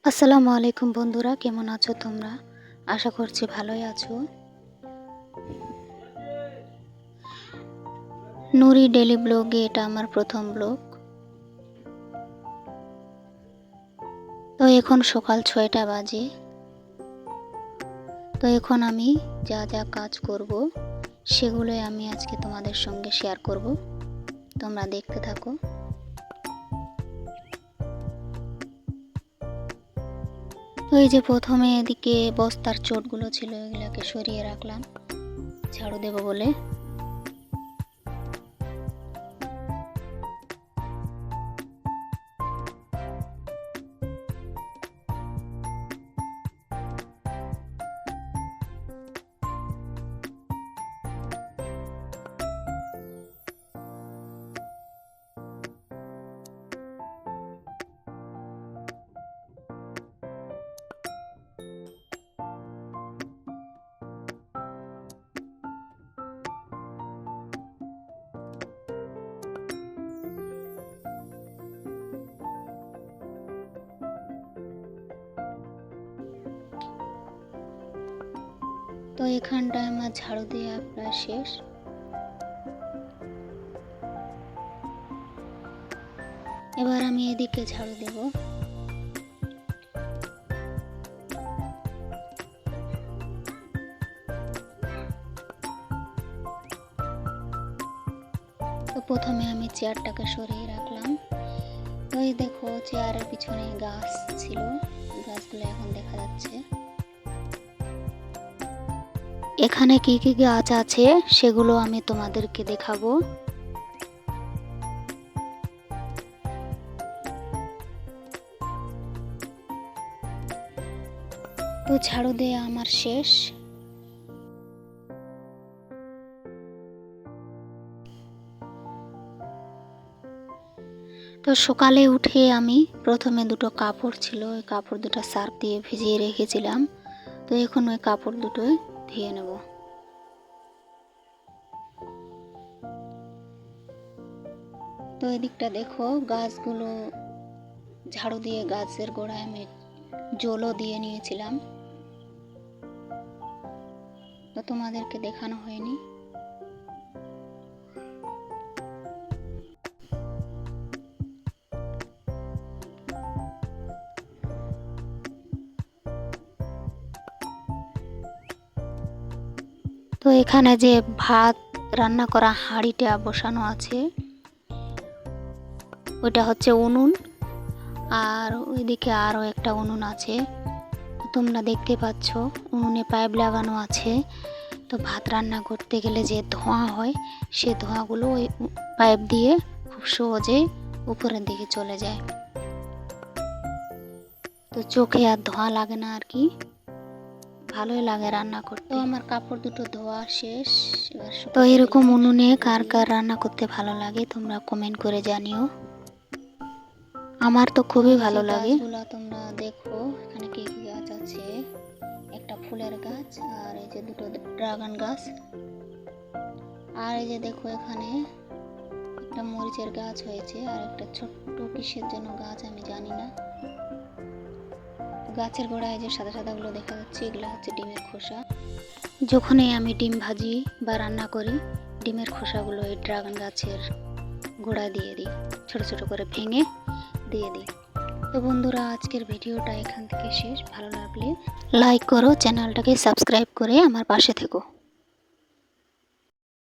আসসালামু আলাইকুম বন্ধুরা, কেমন আছো তোমরা? আশা করছি ভালোই আছো। নুরি ডেলি ব্লগে এটা আমার প্রথম ব্লগ। তো এখন সকাল 6টা বাজে। তো এখন আমি যা যা কাজ করব সেগুলোই আমি আজকে তোমাদের সঙ্গে শেয়ার করব। তোমরা দেখতে থাকো। তো এই যে প্রথমে এদিকে বস্তার চোটগুলো ছিল, এগুলাকে সরিয়ে রাখলাম ঝাড়ু দেব বলে। তো এখানটায় আমার ঝাড়ু দেওয়া প্রায় শেষ। এবার আমি এদিকে ঝাড়ু দেব। তো প্রথমে আমি চেয়ারটাকে সরিয়ে রাখলাম। তো এই দেখো চেয়ারের পিছনে গাছ ছিল, গাছগুলো এখন দেখা যাচ্ছে। এখানে কি কি গাছ আছে সেগুলো আমি তোমাদেরকে দেখাবো। তো ঝাড়ু দেয়া আমার শেষ। তো সকালে উঠে আমি প্রথমে দুটো কাপড় ছিল, ওই কাপড় দুটো সার্ফ দিয়ে ভিজিয়ে রেখেছিলাম। তো এখন ওই কাপড় দুটোই ধুয়ে নেব। তো এদিকটা দেখো গাছগুলো ঝাড়ু দিয়ে গাছের গোড়ায় আমি জলও দিয়ে নিয়েছিলাম, তো তোমাদেরকে দেখানো হয়নি। তো এখানে যে ভাত রান্না করা হাঁড়িটা বসানো আছে, ওইটা হচ্ছে উনুন। আর ওইদিকে আরও একটা উনুন আছে, তোমরা দেখতে পাচ্ছ উনুনে পাইপ লাগানো আছে। তো ভাত রান্না করতে গেলে যে ধোঁয়া হয়, সে ধোঁয়াগুলো ওই পাইপ দিয়ে খুব সহজে উপরের দিকে চলে যায়। তো চোখে আর ধোঁয়া লাগে না আর কি, ভালোই লাগে রান্না করতে। তো আমার কাপড় দুটো ধোয়া শেষ। তো এরকম উনুনে কার কার রান্না করতে ভালো লাগে তোমরা কমেন্ট করে জানিও। আমার তো খুবই ভালো লাগে। তোমরা দেখো এখানে কি কি গাছ আছে, একটা ফুলের গাছ, আর এই যে দুটো ড্রাগন গাছ, আর এই যে দেখো এখানে একটা মরিচের গাছ হয়েছে, আর একটা ছোট্ট কিসের জন্য গাছ আমি জানি না। গাছের গোড়ায় যে সাদা সাদা গুলো দেখা যাচ্ছে, এগুলো হচ্ছে ডিমের খোসা। যখনই আমি ডিম ভাজি বা রান্না করি, ডিমের খোসাগুলো এই ড্রাগন গাছের গোড়া দিয়ে দিই, ছোট ছোট করে ভেঙে দিয়ে দিই। তো বন্ধুরা আজকের ভিডিওটা এখান থেকে শেষ। ভালো লাগলে লাইক করো, চ্যানেলটাকে সাবস্ক্রাইব করে আমার পাশে থেকো।